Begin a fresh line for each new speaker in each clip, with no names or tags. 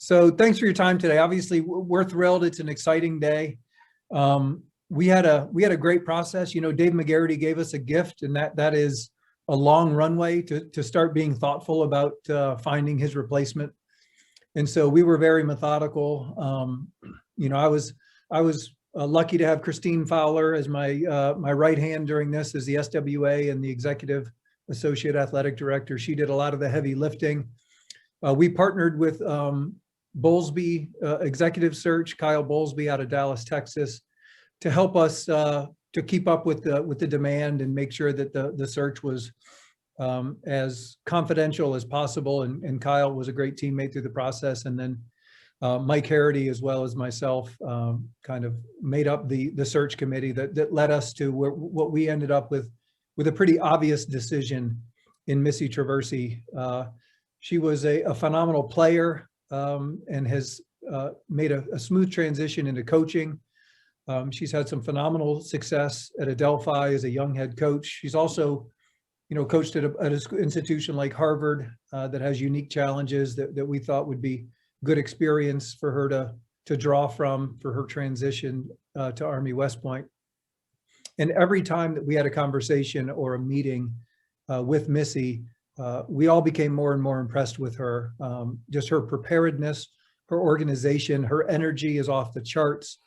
So thanks for your time today. Obviously, we're thrilled. It's an exciting day. We had a great process. You know, Dave McGarity gave us a gift, and that is a long runway to start being thoughtful about finding his replacement. And so we were very methodical. You know, I was lucky to have Christine Fowler as my right hand during this as the SWA and the executive associate athletic director. She did a lot of the heavy lifting. We partnered with Bowlesby executive search, Kyle Bowlesby out of Dallas, Texas, to help us to keep up with the demand and make sure that the search was as confidential as possible. And Kyle was a great teammate through the process. And then Mike Harity, as well as myself, kind of made up the search committee that led us to what we ended up with a pretty obvious decision in Missy Traversi. She was a phenomenal player and has made a smooth transition into coaching. She's had some phenomenal success at Adelphi as a young head coach. She's also, you know, coached at an institution like Harvard that has unique challenges that we thought would be good experience for her to draw from for her transition to Army West Point. And every time that we had a conversation or a meeting with Missy, we all became more and more impressed with her. Just her preparedness, her organization, her energy is off the charts.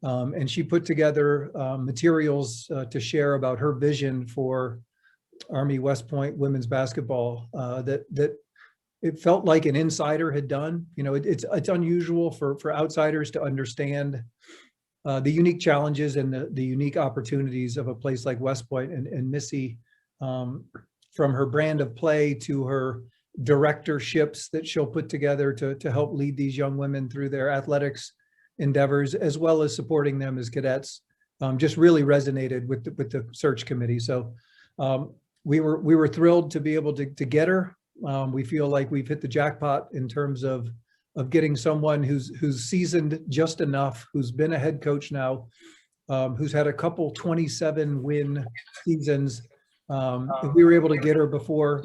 And she put together materials to share about her vision for Army West Point women's basketball that it felt like an insider had done. You know, it's unusual for outsiders to understand the unique challenges and the unique opportunities of a place like West Point. And Missy, from her brand of play to her directorships that she'll put together to help lead these young women through their athletics endeavors, as well as supporting them as cadets, just really resonated with the search committee. So we were thrilled to be able to get her. We feel like we've hit the jackpot in terms of getting someone who's seasoned just enough, who's been a head coach now, who's had a couple 27-win seasons. We were able to get her before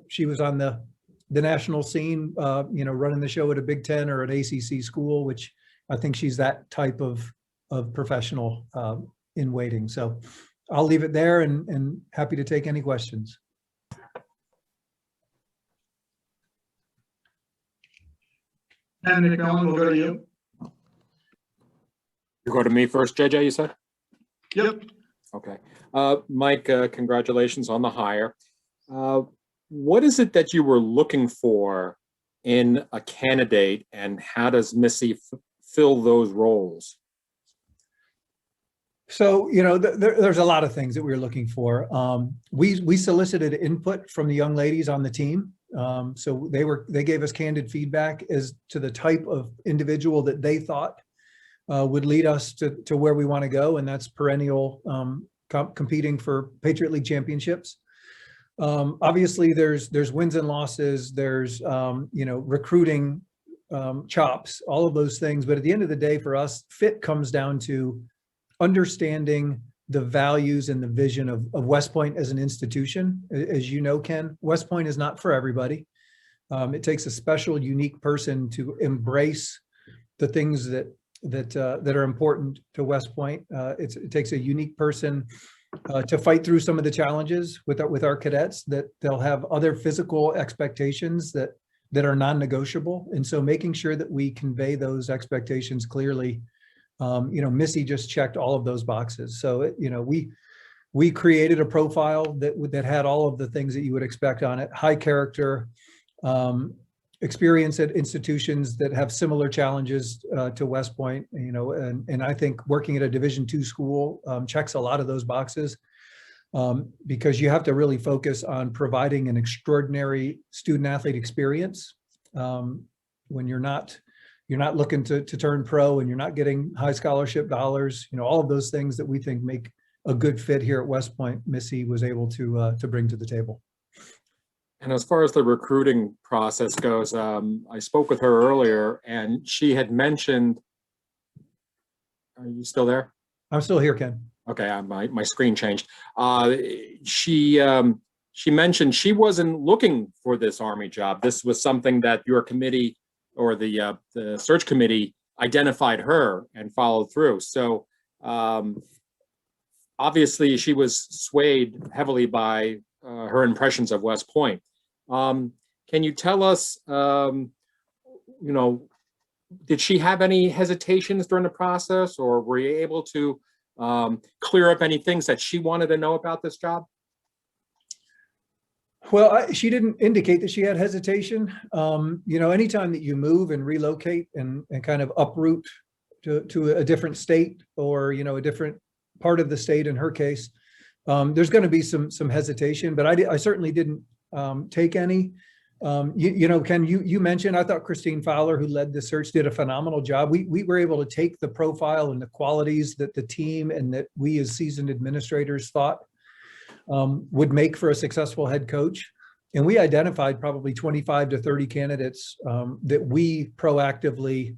she was on the national scene, you know, running the show at a Big Ten or an ACC school, which I think she's that type of professional in waiting. So I'll leave it there and happy to take any questions.
And Nick Allen, we'll go to you.
You go to me first, JJ, you said?
Yep.
Okay. Mike, congratulations on the hire. What is it that you were looking for in a candidate, and how does Missy fill those roles?
So, you know, there's a lot of things that we were looking for. We solicited input from the young ladies on the team. So they gave us candid feedback as to the type of individual that they thought would lead us to where we want to go, and that's perennial competing for Patriot League championships. Obviously, there's wins and losses. There's you know, recruiting chops, all of those things. But at the end of the day, for us, fit comes down to understanding the values and the vision of West Point as an institution. As you know, Ken, West Point is not for everybody. It takes a special, unique person to embrace the things that are important to West Point. It takes a unique person to fight through some of the challenges with our cadets, that they'll have other physical expectations that are non-negotiable. And so making sure that we convey those expectations clearly. You know, Missy just checked all of those boxes. So, you know, we created a profile that had all of the things that you would expect on it: high character, experience at institutions that have similar challenges to West Point. You know, and I think working at a Division II school checks a lot of those boxes, because you have to really focus on providing an extraordinary student athlete experience when you're not looking to turn pro, and you're not getting high scholarship dollars. You know, all of those things that we think make a good fit here at West Point, Missy was able to bring to the table.
And as far as the recruiting process goes, I spoke with her earlier, and she had mentioned, are you still there?
I'm still here, Ken.
Okay, my screen changed. She mentioned she wasn't looking for this Army job. This was something that your committee or the search committee identified her and followed through. So obviously she was swayed heavily by her impressions of West Point. Can you tell us, did she have any hesitations during the process, or were you able to clear up any things that she wanted to know about this job?
Well, she didn't indicate that she had hesitation. Anytime that you move and relocate and kind of uproot to a different state, or, a different part of the state in her case, there's going to be some hesitation, but I certainly didn't take any. Ken, you mentioned, I thought Christine Fowler, who led the search, did a phenomenal job. We were able to take the profile and the qualities that the team and that we as seasoned administrators thought would make for a successful head coach. And we identified probably 25 to 30 candidates that we proactively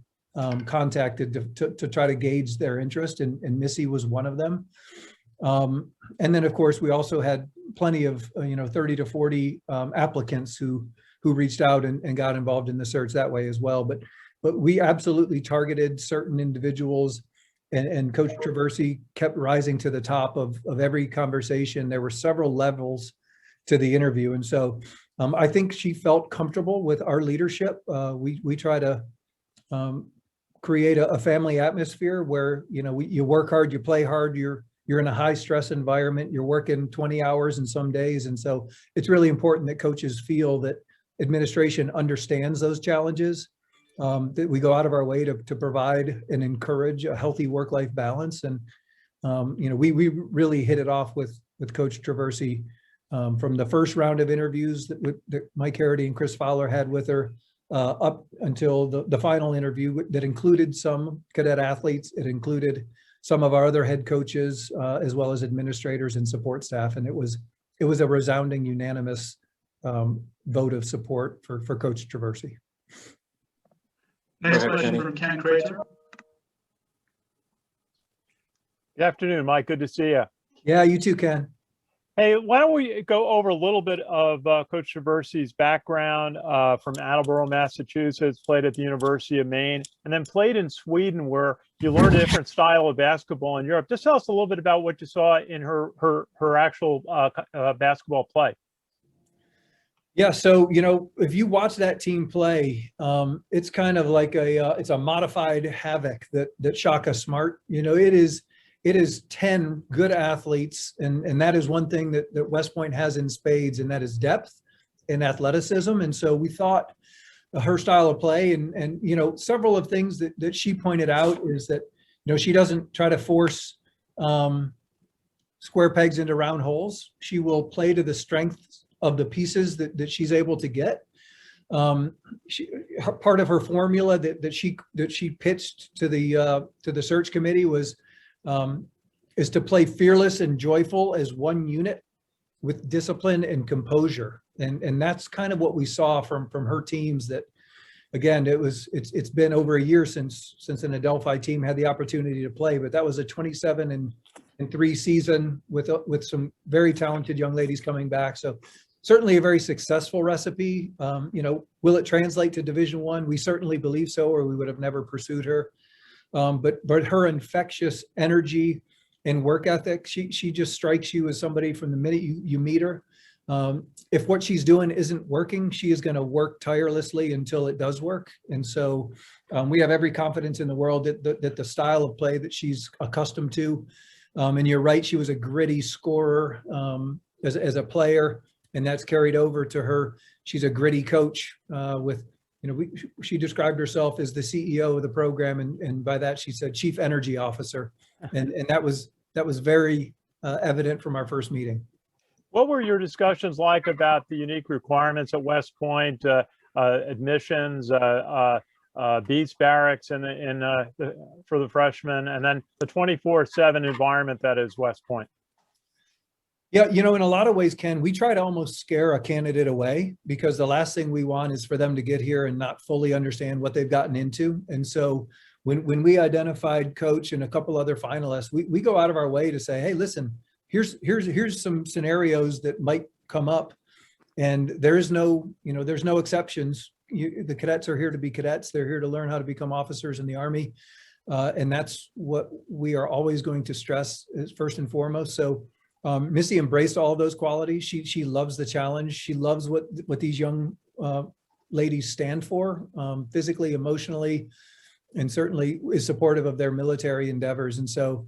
contacted to try to gauge their interest, and Missy was one of them. And then, of course, we also had plenty of 30 to 40 applicants who reached out and got involved in the search that way as well. But we absolutely targeted certain individuals, and Coach Traversi kept rising to the top of every conversation. There were several levels to the interview. And so I think she felt comfortable with our leadership. We try to create a family atmosphere where, you work hard, you play hard, you're in a high stress environment, you're working 20 hours in some days. And so it's really important that coaches feel that administration understands those challenges, that we go out of our way to provide and encourage a healthy work-life balance. And, we really hit it off with Coach Traversi from the first round of interviews that Mike Harity and Chris Fowler had with her up until the final interview that included some cadet athletes. It included some of our other head coaches, as well as administrators and support staff. And it was a resounding, unanimous vote of support for Coach Traversi.
Next question from Ken Crater.
Good afternoon, Mike. Good to see you.
Yeah, you too, Ken.
Hey, why don't we go over a little bit of Coach Traversi's background from Attleboro, Massachusetts, played at the University of Maine, and then played in Sweden, where you learned a different style of basketball in Europe. Just tell us a little bit about what you saw in her actual basketball play.
Yeah, so if you watch that team play, it's kind of like it's a modified Havoc that Shaka Smart. It is 10 good athletes, and that is one thing that West Point has in spades, and that is depth and athleticism. And so we thought her style of play, and several of things that she pointed out is that she doesn't try to force square pegs into round holes. She will play to the strengths of the pieces that she's able to get. Part of her formula that she pitched to the search committee was is to play fearless and joyful as one unit with discipline and composure. And that's kind of what we saw from her teams. That again, it's been over a year since an Adelphi team had the opportunity to play, but that was a 27-3 season with some very talented young ladies coming back. So certainly a very successful recipe. Will it translate to Division I? We certainly believe so, or we would have never pursued her. But her infectious energy and work ethic, she just strikes you as somebody from the minute you meet her. If what she's doing isn't working, she is going to work tirelessly until it does work. And so we have every confidence in the world that the style of play that she's accustomed to, and you're right, she was a gritty scorer as a player, and that's carried over to her. She's a gritty coach with, she described herself as the CEO of the program, and by that she said Chief Energy Officer, and that was very evident from our first meeting.
What were your discussions like about the unique requirements at West Point, admissions, Beats Barracks, and for the freshmen, and then the 24/7 environment that is West Point?
Yeah, in a lot of ways, Ken, we try to almost scare a candidate away, because the last thing we want is for them to get here and not fully understand what they've gotten into. And so when we identified Coach and a couple other finalists, we go out of our way to say, hey, listen, here's some scenarios that might come up, and there's no exceptions. the cadets are here to be cadets. They're here to learn how to become officers in the Army. And that's what we are always going to stress is first and foremost. So Missy embraced all of those qualities. She loves the challenge. She loves what these young ladies stand for, physically, emotionally, and certainly is supportive of their military endeavors. And so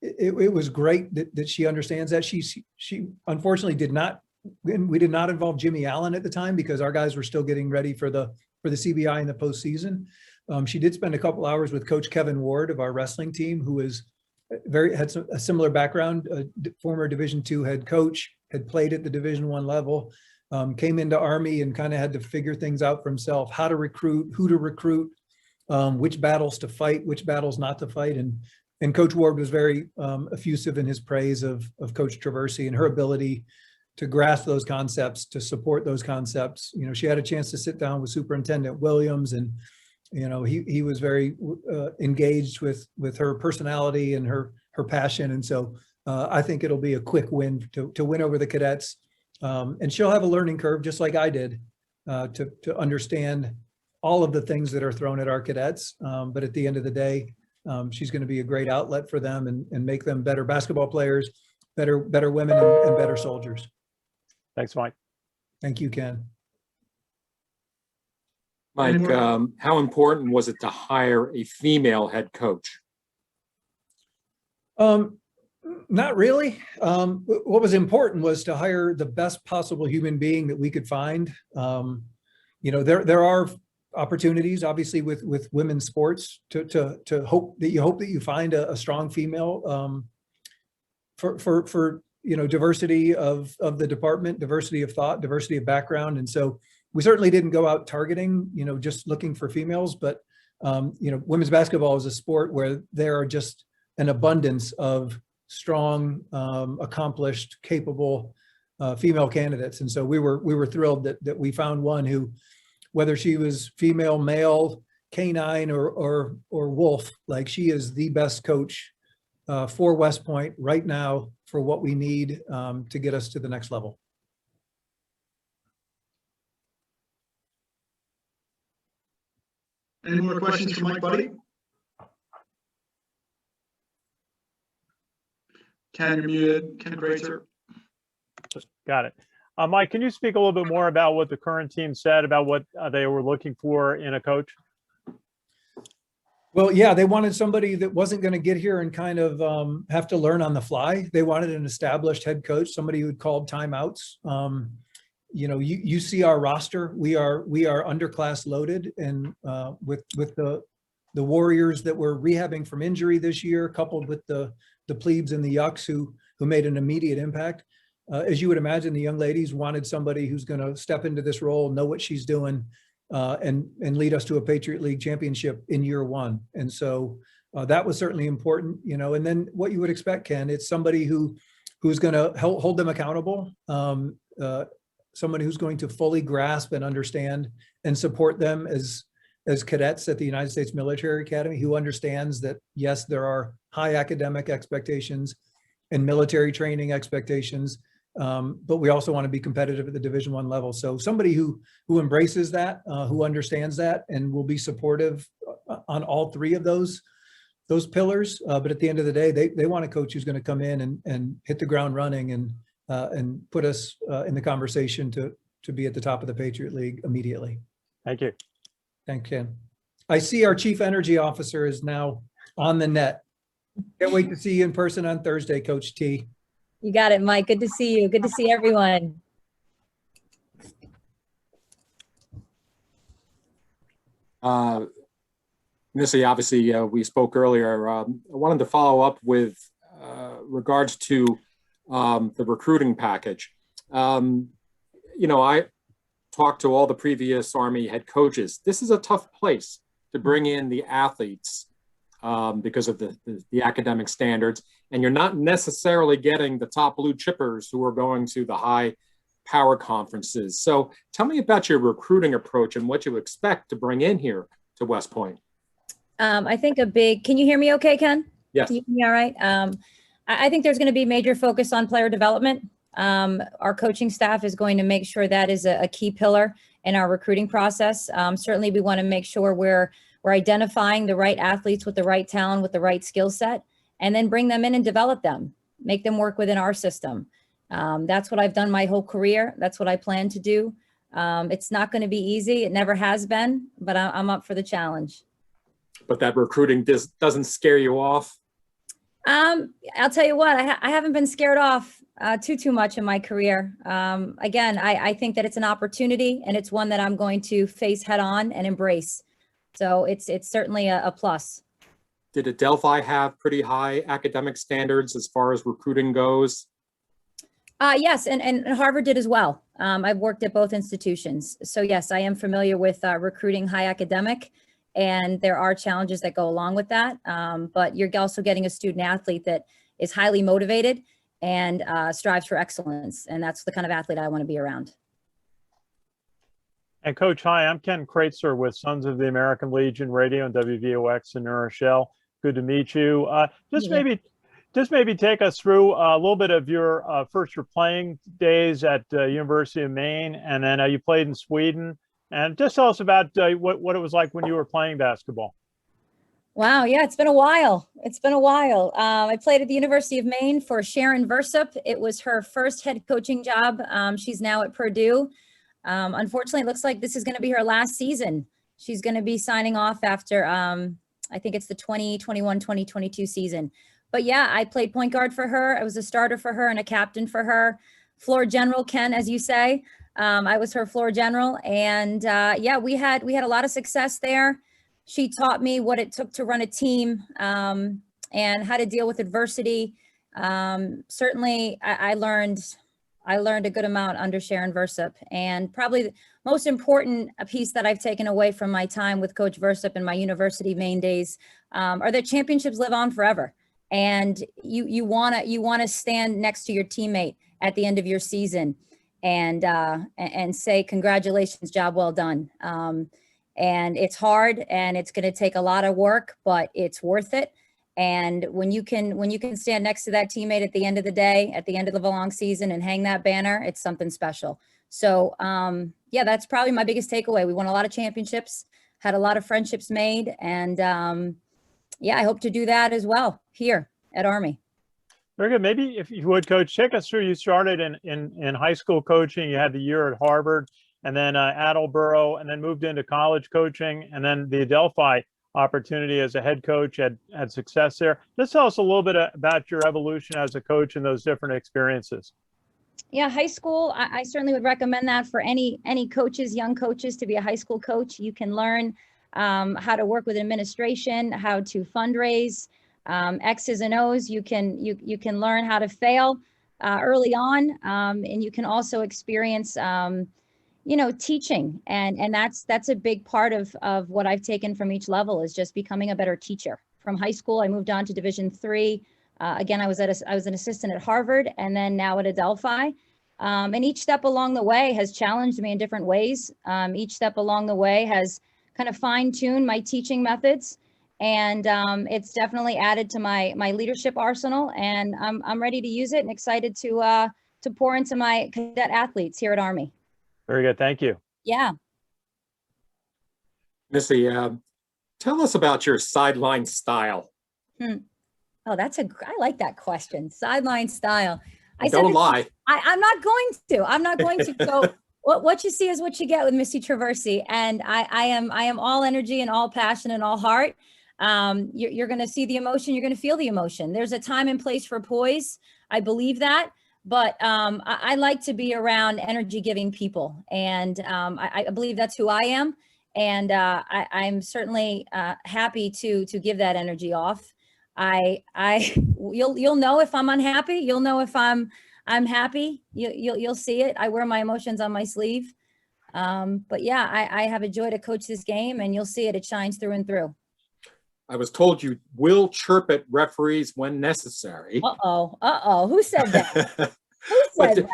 it was great that she understands that. She unfortunately we did not involve Jimmy Allen at the time because our guys were still getting ready for the CBI in the postseason. She did spend a couple hours with Coach Kevin Ward of our wrestling team, who is had a similar background, former Division II head coach, had played at the Division I level, came into Army and kind of had to figure things out for himself, how to recruit, who to recruit, which battles to fight, which battles not to fight. And Coach Ward was very effusive in his praise of Coach Traversi and her ability to grasp those concepts, to support those concepts. You know, she had a chance to sit down with Superintendent Williams, and you know, he was very engaged with her personality and her passion. And so I think it'll be a quick win to win over the cadets. And she'll have a learning curve, just like I did, to understand all of the things that are thrown at our cadets. But at the end of the day, she's going to be a great outlet for them and make them better basketball players, better women, and better soldiers.
Thanks, Mike.
Thank you, Ken.
Mike, how important was it to hire a female head coach?
Not really. What was important was to hire the best possible human being that we could find. You know, there are opportunities, obviously, with women's sports to hope that you find a strong female for you know, diversity of the department, diversity of thought, diversity of background. And so we certainly didn't go out targeting, you know, just looking for females, but you know, women's basketball is a sport where there are just an abundance of strong, accomplished, capable female candidates. And so we were thrilled that we found one who, whether she was female, male, canine, or wolf, like, she is the best coach for West Point right now for what we need to get us to the next level.
Any more questions for Mike, Buddie? Ken, you're muted. Ken Grazer.
Got it. Mike, can you speak a little bit more about what the current team said about what they were looking for in a coach?
Well, yeah, they wanted somebody that wasn't going to get here and kind of have to learn on the fly. They wanted an established head coach, somebody who had called timeouts. You know, you see our roster. We are underclass loaded, and with the Warriors that were rehabbing from injury this year, coupled with the plebes and the Yucks who made an immediate impact. As you would imagine, the young ladies wanted somebody who's going to step into this role, know what she's doing, and lead us to a Patriot League championship in year one. And so that was certainly important, you know. And then what you would expect, Ken, it's somebody who's going to hold them accountable, somebody who's going to fully grasp and understand and support them as cadets at the United States Military Academy, who understands that, yes, there are high academic expectations and military training expectations, but we also want to be competitive at the Division I level. So somebody who embraces that, who understands that, and will be supportive on all three of those pillars. But at the end of the day, they want a coach who's going to come in and hit the ground running and put us in the conversation to be at the top of the Patriot League immediately.
Thank you.
Thank you, Ken. I see our Chief Energy Officer is now on the net. Can't wait to see you in person on Thursday, Coach T.
You got it, Mike. Good to see you. Good to see everyone.
Missy, obviously, we spoke earlier. I wanted to follow up with regards to the recruiting package. You know, I talked to all the previous Army head coaches. This is a tough place to bring in the athletes because of the academic standards, and you're not necessarily getting the top blue chippers who are going to the high power conferences. So tell me about your recruiting approach and what you expect to bring in here to West Point.
I think can you hear me okay, Ken?
Yes.
Can you hear me all right? I think there's going to be major focus on player development. Our coaching staff is going to make sure that is a key pillar in our recruiting process. Certainly, we want to make sure we're identifying the right athletes with the right talent, with the right skill set, and then bring them in and develop them, make them work within our system. That's what I've done my whole career. That's what I plan to do. It's not going to be easy. It never has been, but I'm up for the challenge.
But that recruiting doesn't scare you off?
I'll tell you what, I haven't been scared off too much in my career. Again, I think that it's an opportunity, and it's one that I'm going to face head on and embrace. So it's certainly a plus.
Did Adelphi have pretty high academic standards as far as recruiting goes?
Yes, and Harvard did as well. I've worked at both institutions. So yes, I am familiar with recruiting high academic, and there are challenges that go along with that. But you're also getting a student athlete that is highly motivated and strives for excellence. And that's the kind of athlete I want to be around.
And Coach, hi, I'm Ken Kreitzer with Sons of the American Legion Radio and WVOX in New Rochelle. Good to meet you. Just maybe take us through a little bit of your first your playing days at University of Maine, and then you played in Sweden. And just tell us about what it was like when you were playing basketball.
Wow, yeah, it's been a while. It's been a while. I played at the University of Maine for Sharon Versup. It was her first head coaching job. She's now at Purdue. Unfortunately, it looks like this is going to be her last season. She's going to be signing off after, I think it's the 2021-2022 season. But yeah, I played point guard for her. I was a starter for her and a captain for her. Floor general, Ken, as you say. I was her floor general. And yeah, we had a lot of success there. She taught me what it took to run a team and how to deal with adversity. Certainly, I learned a good amount under Sharon Versup. And probably the most important piece that I've taken away from my time with Coach Versup in my University of Maine days are that championships live on forever. And you wanna stand next to your teammate at the end of your season and say, congratulations, job well done. And it's hard and it's going to take a lot of work, but it's worth it. And when you can stand next to that teammate at the end of the day, at the end of the long season, and hang that banner, it's something special. So yeah, that's probably my biggest takeaway. We won a lot of championships, had a lot of friendships made, and yeah, I hope to do that as well here at Army.
Very good. Maybe if you would, Coach, take us through. You started in high school coaching. You had the year at Harvard, and then Attleboro, and then moved into college coaching, and then the Adelphi opportunity as a head coach, had success there. Just tell us a little bit about your evolution as a coach and those different experiences.
Yeah, high school, I certainly would recommend that for any coaches, young coaches, to be a high school coach. You can learn how to work with administration, how to fundraise, X's and O's. You can learn how to fail early on, and you can also experience teaching, and that's a big part of what I've taken from each level, is just becoming a better teacher. From high school, I moved on to Division III. Again, I was an assistant at Harvard, and then now at Adelphi. And each step along the way has challenged me in different ways. Each step along the way has kind of fine-tuned my teaching methods, and it's definitely added to my leadership arsenal. And I'm ready to use it and excited to pour into my cadet athletes here at Army.
Very good. Thank you.
Yeah.
Missy, tell us about your sideline style.
Oh, I like that question. Sideline style.
Don't lie.
I'm not going to. So what you see is what you get with Missy Traversi. And I am all energy and all passion and all heart. You're going to see the emotion. You're going to feel the emotion. There's a time and place for poise. I believe that. But I like to be around energy-giving people, and I believe that's who I am. And I'm certainly happy to give that energy off. You'll know if I'm unhappy. You'll know if I'm happy. You'll see it. I wear my emotions on my sleeve. But yeah, I have a joy to coach this game, and you'll see it. It shines through and through.
I was told you will chirp at referees when necessary.
Who said that? Who said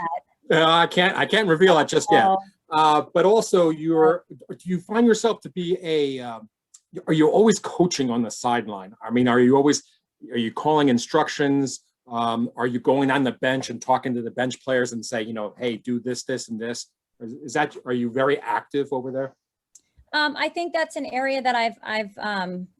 that?
I can't reveal that just yet. But also, do you find yourself to be are you always coaching on the sideline? I mean, are you calling instructions Are you going on the bench and talking to the bench players and say, hey, do this, this, and this? Are you very active over there?
I think that's an area that I've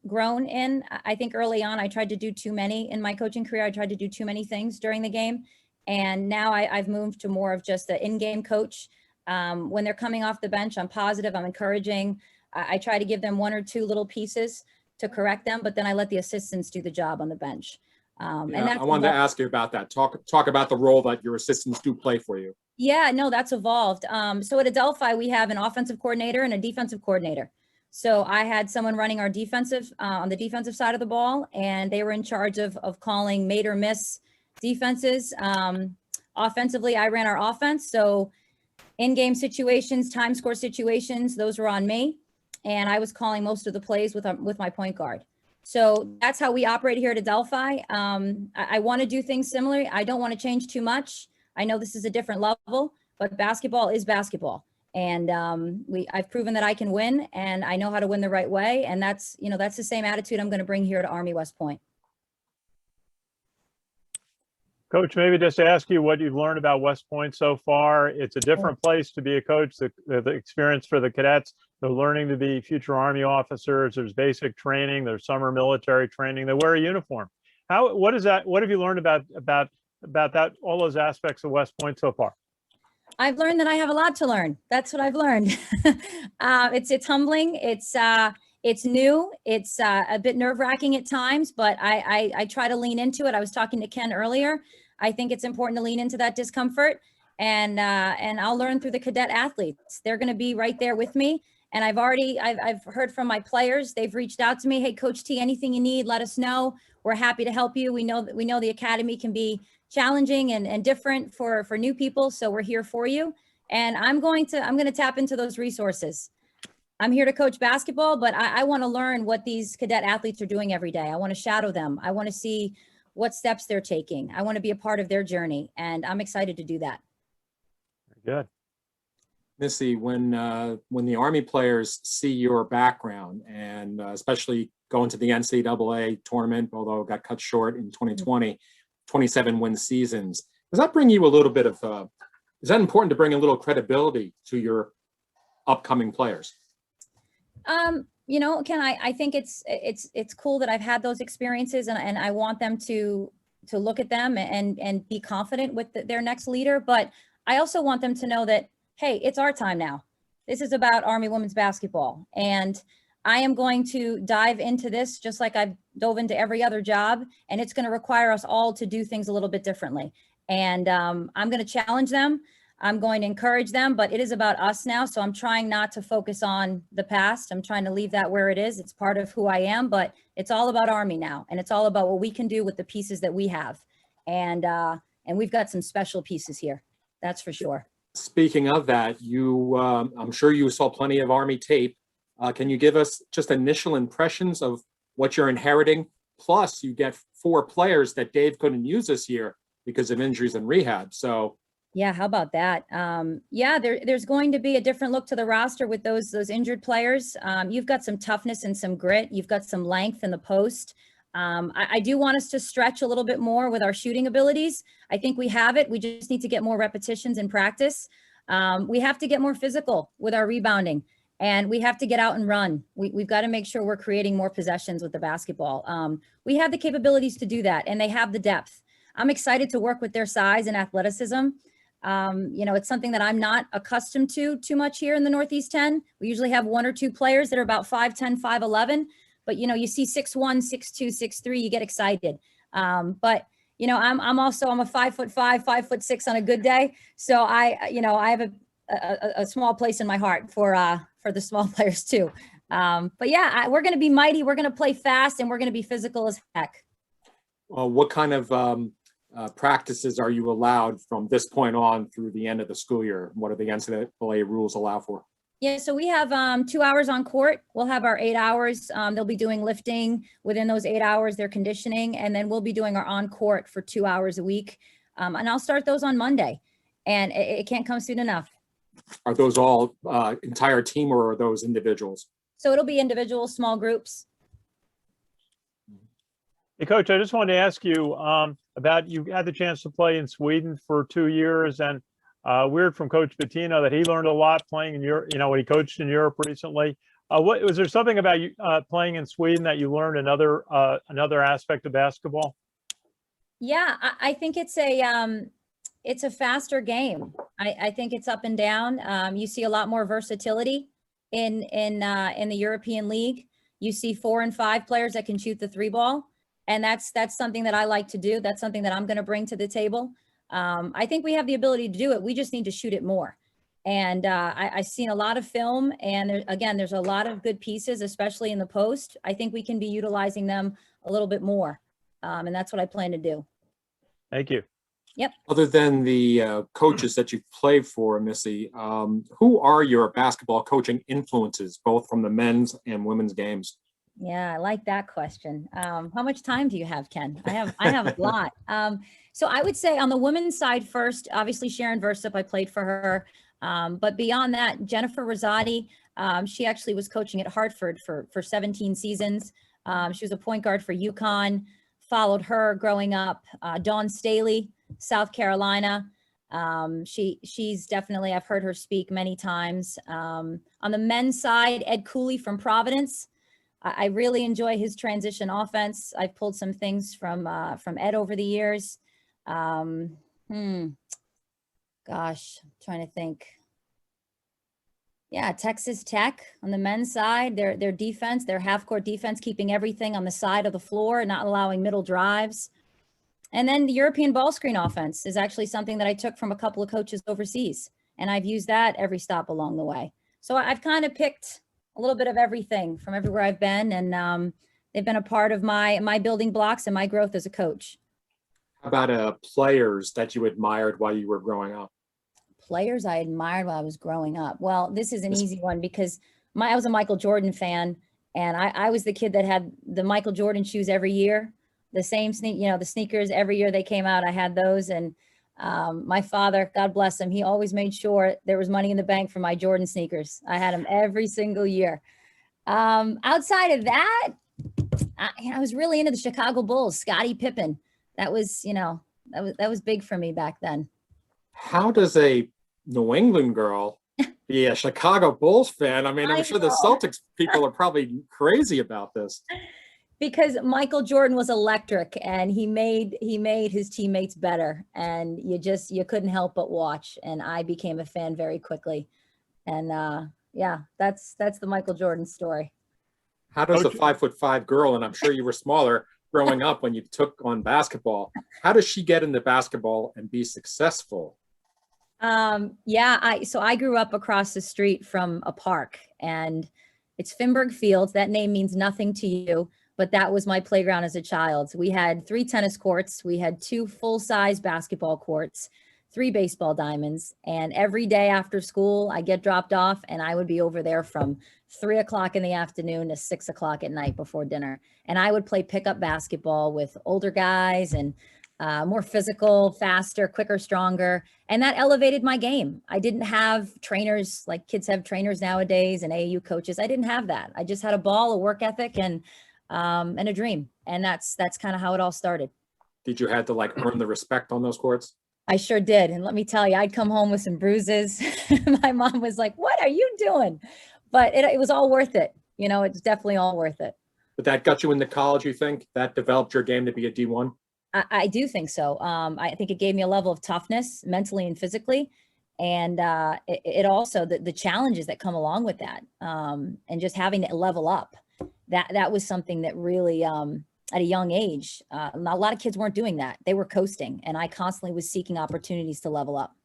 grown in. I think early on I tried to do too many in my coaching career. I tried to do too many things during the game. And now I've moved to more of just the in-game coach. When they're coming off the bench, I'm positive, I'm encouraging. I try to give them one or two little pieces to correct them, but then I let the assistants do the job on the bench. And
I wanted to ask you about that. Talk about the role that your assistants do play for you.
Yeah, no, that's evolved. So at Adelphi, we have an offensive coordinator and a defensive coordinator. So I had someone running our defensive on the defensive side of the ball, and they were in charge of calling made or miss defenses. Offensively, I ran our offense. So in-game situations, time score situations, those were on me. And I was calling most of the plays with my point guard. So that's how we operate here at Adelphi. I want to do things similarly. I don't want to change too much. I know this is a different level, but basketball is basketball. And I've proven that I can win, and I know how to win the right way. And that's the same attitude I'm going to bring here to Army West Point.
Coach, maybe just ask you what you've learned about West Point so far. It's a different place to be a coach. The experience for the cadets, they're learning to be future Army officers. There's basic training. There's summer military training. They wear a uniform. What is that? What have you learned about that? All those aspects of West Point so far?
I've learned that I have a lot to learn. That's what I've learned. It's humbling. It's new. It's a bit nerve-wracking at times, but I try to lean into it. I was talking to Ken earlier. I think it's important to lean into that discomfort, and I'll learn through the cadet athletes. They're going to be right there with me. And I've heard from my players. They've reached out to me. Hey, Coach T, anything you need, let us know. We're happy to help you. We know the academy can be challenging and different for new people. So we're here for you. And I'm going to tap into those resources. I'm here to coach basketball, but I want to learn what these cadet athletes are doing every day. I want to shadow them. I want to see what steps they're taking. I want to be a part of their journey, and I'm excited to do that.
Good.
Missy, when the Army players see your background, and especially going to the NCAA tournament, although it got cut short in 2020, 27 win seasons, does that bring you a little bit of, is that important to bring a little credibility to your upcoming players?
Ken, I think it's cool that I've had those experiences, and I want them to look at them and be confident with their next leader. But I also want them to know that, hey, it's our time now. This is about Army women's basketball. And I am going to dive into this just like I've dove into every other job. And it's going to require us all to do things a little bit differently. And I'm going to challenge them. I'm going to encourage them, but it is about us now. So I'm trying not to focus on the past. I'm trying to leave that where it is. It's part of who I am, but it's all about Army now. And it's all about what we can do with the pieces that we have. And we've got some special pieces here. That's for sure.
Speaking of that, I'm sure you saw plenty of Army tape. Can you give us just initial impressions of what you're inheriting? Plus, you get 4 players that Dave couldn't use this year because of injuries and rehab. So,
yeah, how about that? There's going to be a different look to the roster with those injured players. You've got some toughness and some grit. You've got some length in the post. I do want us to stretch a little bit more with our shooting abilities. I think we have it. We just need to get more repetitions in practice. We have to get more physical with our rebounding, and we have to get out and run. We've got to make sure we're creating more possessions with the basketball. We have the capabilities to do that, and they have the depth. I'm excited to work with their size and athleticism. It's something that I'm not accustomed to too much here in the Northeast 10. We usually have 1 or 2 players that are about 5'10", 5'11". But, you see 6'1", 6'2", 6'3", you get excited. I'm a 5'5", 5'6" on a good day. So I have a small place in my heart for the small players too. We're going to be mighty. We're going to play fast, and we're going to be physical as heck.
What kind of practices are you allowed from this point on through the end of the school year? What do the NCAA rules allow for?
Yeah, so we have 2 hours on court. We'll have our 8 hours. They'll be doing lifting within those 8 hours, their conditioning, and then we'll be doing our on court for 2 hours a week. And I'll start those on Monday, and it can't come soon enough.
Are those all entire team, or are those individuals?
So it'll be individual, small groups.
Hey, Coach, I just wanted to ask you about, you had the chance to play in Sweden for 2 years, and we heard from Coach Bettino that he learned a lot playing in Europe, when he coached in Europe recently. What was there something about you playing in Sweden that you learned another aspect of basketball?
Yeah, I think it's a faster game. I think it's up and down. You see a lot more versatility in the European League. You see 4 and 5 players that can shoot the 3 ball. And that's something that I like to do. That's something that I'm going to bring to the table. I think we have the ability to do it. We just need to shoot it more. And I've seen a lot of film, and there's a lot of good pieces, especially in the post. I think we can be utilizing them a little bit more. And that's what I plan to do.
Thank you.
Yep.
Other than the coaches that you've played for, Missy, who are your basketball coaching influences, both from the men's and women's games?
Yeah, I like that question. How much time do you have, Ken? I have a lot. So I would say on the women's side first, obviously Sharon Versup, I played for her. But beyond that, Jennifer Rosati, she actually was coaching at Hartford for 17 seasons. She was a point guard for UConn, followed her growing up. Dawn Staley, South Carolina. She's definitely, I've heard her speak many times. On the men's side, Ed Cooley from Providence. I really enjoy his transition offense. I've pulled some things from Ed over the years. Gosh, I'm trying to think. Yeah, Texas Tech on the men's side, their defense, their half-court defense, keeping everything on the side of the floor, not allowing middle drives. And then the European ball screen offense is actually something that I took from a couple of coaches overseas, and I've used that every stop along the way. So I've kind of picked a little bit of everything from everywhere I've been, and they've been a part of my building blocks and my growth as a coach.
How about players that you admired while you were growing up?
Players I admired while I was growing up. Well, this is an easy one because I was a Michael Jordan fan, and I was the kid that had the Michael Jordan shoes every year, the same the sneakers every year they came out. I had those, and my father, God bless him, he always made sure there was money in the bank for my Jordan sneakers. I had them every single year. Outside of that, I was really into the Chicago Bulls, Scottie Pippen. That was, that was big for me back then.
How does a New England girl be a Chicago Bulls fan? I mean, I'm sure the Celtics people are probably crazy about this.
Because Michael Jordan was electric, and he made his teammates better, and you couldn't help but watch. And I became a fan very quickly. And yeah, that's the Michael Jordan story.
How does a 5'5" girl, and I'm sure you were smaller growing up when you took on basketball, how does she get into basketball and be successful?
So I grew up across the street from a park, and it's Finberg Fields. That name means nothing to you, but that was my playground as a child. We had 3 tennis courts. We had 2 full-size basketball courts, 3 baseball diamonds. And every day after school, I get dropped off, and I would be over there from 3 o'clock in the afternoon to 6 o'clock at night before dinner. And I would play pickup basketball with older guys and more physical, faster, quicker, stronger. And that elevated my game. I didn't have trainers like kids have trainers nowadays and AAU coaches. I didn't have that. I just had a ball, a work ethic, and a dream. And that's kind of how it all started.
Did you have to earn the respect on those courts?
I sure did. And let me tell you, I'd come home with some bruises. My mom was like, "What are you doing?" But it was all worth it. It's definitely all worth it.
But that got you into college, you think? That developed your game to be a D1?
I do think so. I think it gave me a level of toughness mentally and physically. And it also, the challenges that come along with that, and just having to level up, that was something that really, at a young age, a lot of kids weren't doing that. They were coasting, and I constantly was seeking opportunities to level up.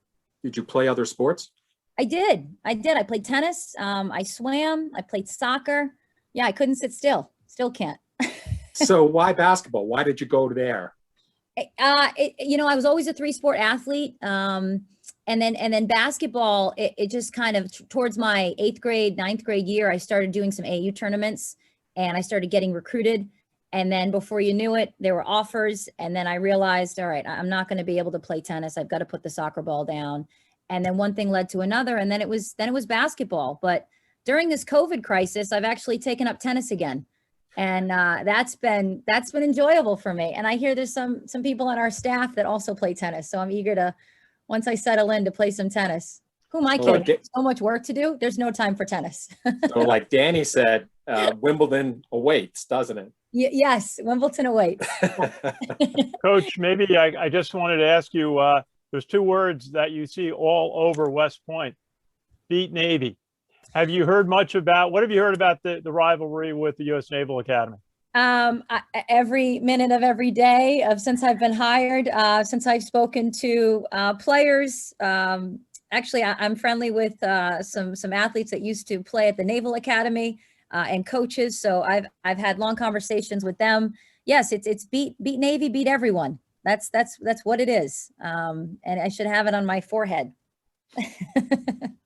Did you play other sports?
I did. I played tennis. I swam. I played soccer. Yeah, I couldn't sit still. Still can't.
So why basketball? Why did you go there?
I was always a 3-sport athlete. And then basketball, it just kind of towards my 8th grade, 9th grade year, I started doing some AAU tournaments, and I started getting recruited. And then before you knew it, there were offers. And then I realized, all right, I'm not going to be able to play tennis. I've got to put the soccer ball down. And then one thing led to another. And then it was basketball. But during this COVID crisis, I've actually taken up tennis again. And that's been enjoyable for me. And I hear there's some people on our staff that also play tennis. So I'm eager to, once I settle in, to play some tennis. Who am I
Well,
kidding? So much work to do. There's no time for tennis.
So like Danny said, Wimbledon awaits, doesn't it?
Yes, Wimbledon awaits.
Coach, maybe I just wanted to ask you, there's two words that you see all over West Point: beat Navy. Have you heard much about, what have you heard about the rivalry with the U.S. Naval Academy?
Every minute of every day since I've been hired, since I've spoken to players. Actually, I'm friendly with some athletes that used to play at the Naval Academy and coaches. So I've had long conversations with them. Yes, it's beat Navy, beat everyone. That's what it is. And I should have it on my forehead.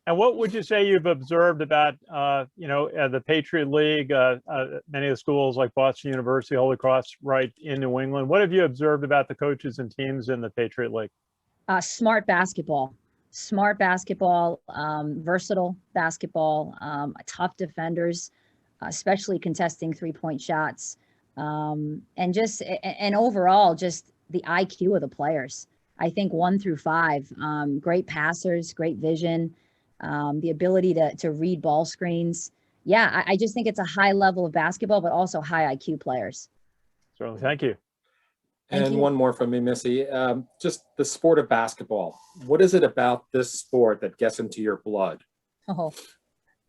And what would you say you've observed about, the Patriot League, many of the schools like Boston University, Holy Cross, right in New England? What have you observed about the coaches and teams in the Patriot League? Smart
basketball, versatile basketball, tough defenders, especially contesting 3-point shots, and overall, just the IQ of the players. I think 1 through 5, great passers, great vision, the ability to read ball screens. Yeah, I just think it's a high level of basketball, but also high IQ players.
So thank you.
And one more from me, Missy. Just the sport of basketball. What is it about this sport that gets into your blood?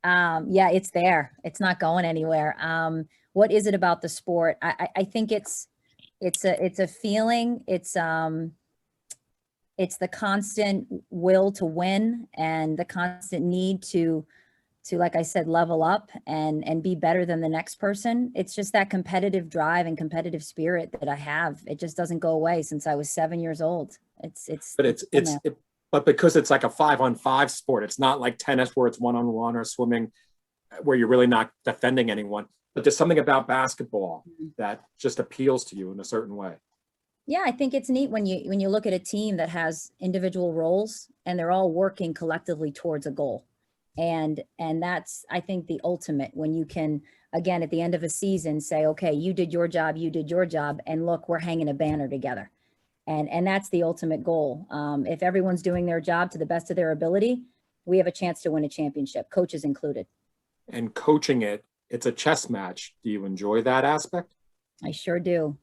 Yeah, it's there. It's not going anywhere. What is it about the sport? I think it's a feeling. It's the constant will to win and the constant need to, like I said, level up and be better than the next person. It's just that competitive drive and competitive spirit that I have. It just doesn't go away since I was 7 years old.
But because it's like a 5-on-5 sport, it's not like tennis where it's 1-on-1 or swimming where you're really not defending anyone. But there's something about basketball that just appeals to you in a certain way.
Yeah, I think it's neat when you look at a team that has individual roles and they're all working collectively towards a goal. And that's, I think, the ultimate, when you can, again, at the end of a season say, okay, you did your job, and look, we're hanging a banner together. And that's the ultimate goal. If everyone's doing their job to the best of their ability, we have a chance to win a championship, coaches included.
And coaching it's a chess match. Do you enjoy that aspect?
I sure do.